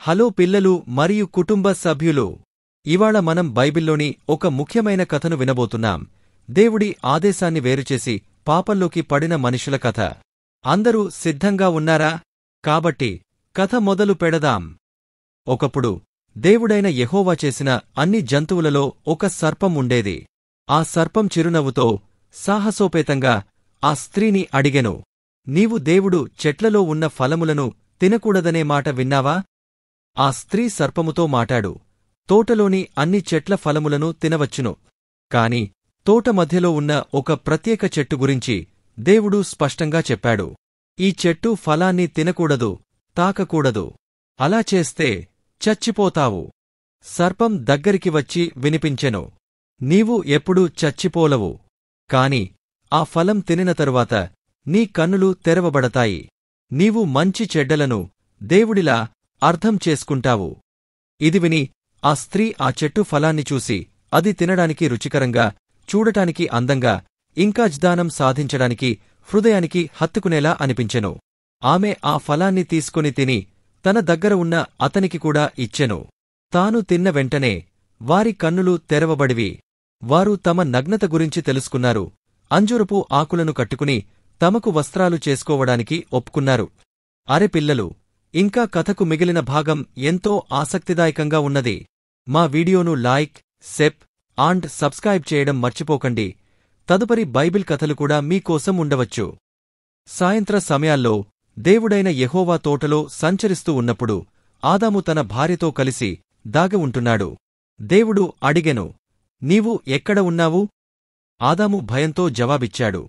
Hello పిల్లలు మరియు కుటుంబ సభ్యులు, ఇవాళ మనం బైబిల్లోని ఒక ముఖ్యమైన కథను వినబోతున్నాం. దేవుడి ఆదేశాన్ని వేరుచేసి పాపంలోకి పడిన మనుషుల కథ. అందరూ సిద్ధంగా ఉన్నారా? కాబట్టి కథ మొదలు పెడదాం. ఒకప్పుడు దేవుడైన యెహోవా చేసిన అన్ని జంతువులలో ఒక సర్పం ఉండేది. ఆ సర్పం చిరునవ్వుతో సాహసోపేతంగా ఆ స్త్రీని అడిగెను, నీవు దేవుడు చెట్లలో ఉన్న ఫలములను తినకూడదనే మాట విన్నావా? ఆ స్త్రీ సర్పముతో మాటాడు, తోటలోని అన్ని చెట్ల ఫలములను తినవచ్చును, కాని తోట మధ్యలో ఉన్న ఒక ప్రత్యేక చెట్టు గురించి దేవుడు స్పష్టంగా చెప్పాడు. ఈ చెట్టు ఫలాన్ని తినకూడదు, తాకకూడదు. అలా చేస్తే చచ్చిపోతావు. సర్పం దగ్గరికి వచ్చి వినిపించెను, నీవు ఎప్పుడూ చచ్చిపోలవు, కాని ఆ ఫలం తినిన తరువాత నీ కన్నులు తెరవబడతాయి. నీవు మంచి చెడ్డలను దేవుడిలా అర్థం చేసుకుంటావు. ఇది విని ఆ స్త్రీ ఆ చెట్టు ఫలాన్ని చూసి అది తినడానికి రుచికరంగా, చూడటానికి అందంగా, ఇంకా జ్ఞానం సాధించడానికి హృదయానికి హత్తుకునేలా అనిపించెను. ఆమె ఆ ఫలాన్ని తీసుకుని తిని తన దగ్గర ఉన్న అతనికి కూడా ఇచ్చెను. తాను తిన్న వెంటనే వారి కన్నులు తెరవబడివి. వారు తమ నగ్నత గురించి తెలుసుకున్నారు. అంజూరపు ఆకులను కట్టుకుని తమకు వస్త్రాలు చేసుకోవడానికి ఒప్పుకున్నారు. అరె పిల్లలు, ఇంకా కథకు మిగిలిన భాగం ఎంతో ఆసక్తిదాయకంగా ఉన్నది. మా వీడియోను లైక్, షేర్ అండ్ సబ్స్క్రైబ్ చేయడం మర్చిపోకండి. తదుపరి బైబిల్ కథలు కూడా మీకోసం ఉండవచ్చు. సాయంత్ర సమయాల్లో దేవుడైన యెహోవా తోటలో సంచరిస్తూ ఉన్నప్పుడు ఆదాము తన భార్యతో కలిసి దాగి ఉంటున్నాడు. దేవుడు అడిగెను, నీవు ఎక్కడ ఉన్నావు? ఆదాము భయంతో జవాబిచ్చాడు,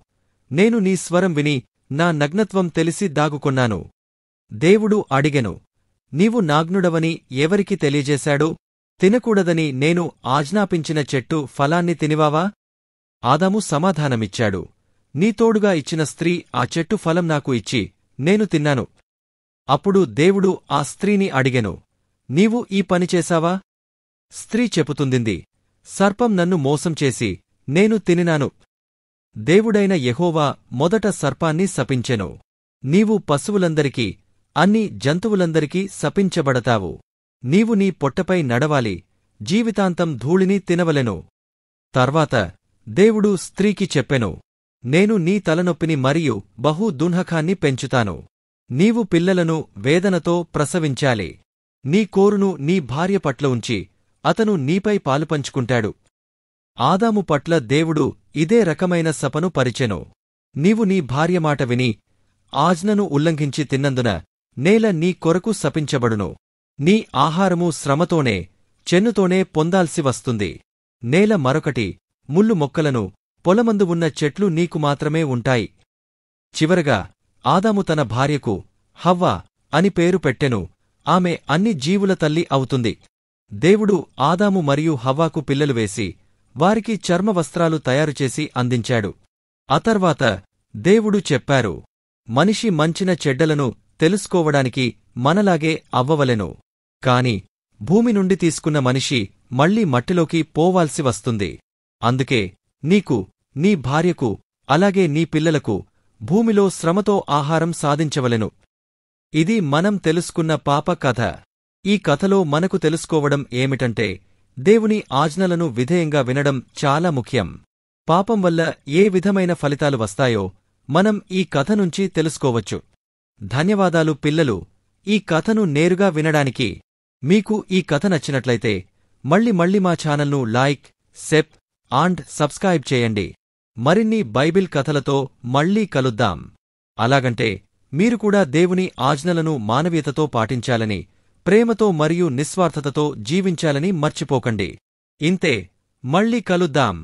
నేను నీ స్వరం విని నా నగ్నత్వం తెలిసి దాగుకొన్నాను. దేవుడు అడిగెను, నీవు నాగ్నుడవని ఎవరికి తెలియజేశాడు? తినకూడదని నేను ఆజ్ఞాపించిన చెట్టు ఫలాన్ని తినివావా? ఆదాము సమాధానమిచ్చాడు, నీ తోడుగా ఇచ్చిన స్త్రీ ఆ చెట్టు ఫలం నాకు ఇచ్చి నేను తిన్నాను. అప్పుడు దేవుడు ఆ స్త్రీని అడిగెను, నీవు ఈ పని చేశావా? స్త్రీ చెప్పుతుందింది, సర్పం నన్ను మోసం చేసి నేను తినినాను. దేవుడైన యెహోవా మొదట సర్పాన్ని శపించెను, నీవు పశువులందరికీ, అన్ని జంతువులందరికీ శపించబడతావు. నీవు నీ పొట్టపై నడవాలి, జీవితాంతం ధూళిని తినవలెను. తర్వాత దేవుడు స్త్రీకి చెప్పెను, నేను నీ తలనొప్పిని మరియు బహు దున్హకాన్ని పెంచుతాను. నీవు పిల్లలను వేదనతో ప్రసవించాలి. నీ కోరును నీ భార్య పట్ల ఉంచి అతను నీపై పాలుపంచుకుంటాడు. ఆదాము పట్ల దేవుడు ఇదే రకమైన శపను పరిచెను, నీవు నీ భార్య మాట విని ఆజ్ఞను ఉల్లంఘించి తిన్నందున నేల నీ కొరకు శపించబడును. నీ ఆహారము శ్రమతోనే, చెన్నుతోనే పొందాల్సి వస్తుంది. నేల మరొకటి, ముల్లు మొక్కలను, పొలమందు ఉన్న చెట్లు నీకు మాత్రమే ఉంటాయి. చివరగా ఆదాము తన భార్యకు హవ్వ అని పేరు పెట్టెను. ఆమె అన్ని జీవుల తల్లి అవుతుంది. దేవుడు ఆదాము మరియు హవ్వాకు పిల్లలు వేసి వారికి చర్మ వస్త్రాలు తయారుచేసి అందించాడు. అతర్వాత దేవుడు చెప్పారు, మనిషి మంచిన చెడ్డలను తెలుసుకోవడానికి మనలాగే అవ్వవలెను. కాని భూమి నుండి తీసుకున్న మనిషి మళ్లీ మట్టిలోకి పోవాల్సి వస్తుంది. అందుకే నీకు, నీ భార్యకు, అలాగే నీ పిల్లలకు భూమిలో శ్రమతో ఆహారం సాధించవలెను. ఇది మనం తెలుసుకున్న పాప కథ. ఈ కథలో మనకు తెలుసుకోవడం ఏమిటంటే, దేవుని ఆజ్ఞలను విధేయంగా వినడం చాలా ముఖ్యం. పాపం వల్ల ఏ విధమైన ఫలితాలు వస్తాయో మనం ఈ కథ నుంచి తెలుసుకోవచ్చు. ధన్యవాదాలు పిల్లలు, ఈ కథను నేరుగా వినడానికి. మీకు ఈ కథ నచ్చినట్లయితే మళ్ళీ మా ఛానల్ను లైక్, షేర్ అండ్ సబ్స్క్రైబ్ చేయండి. మరిన్ని బైబిల్ కథలతో మళ్ళీ కలుద్దాం. అలాగంటే మీరు కూడా దేవుని ఆజ్ఞలను మానవీయతతో పాటించాలని, ప్రేమతో మరియు నిస్వార్థతతో జీవించాలని మర్చిపోకండి. ఇంతే, మళ్ళీ కలుద్దాం.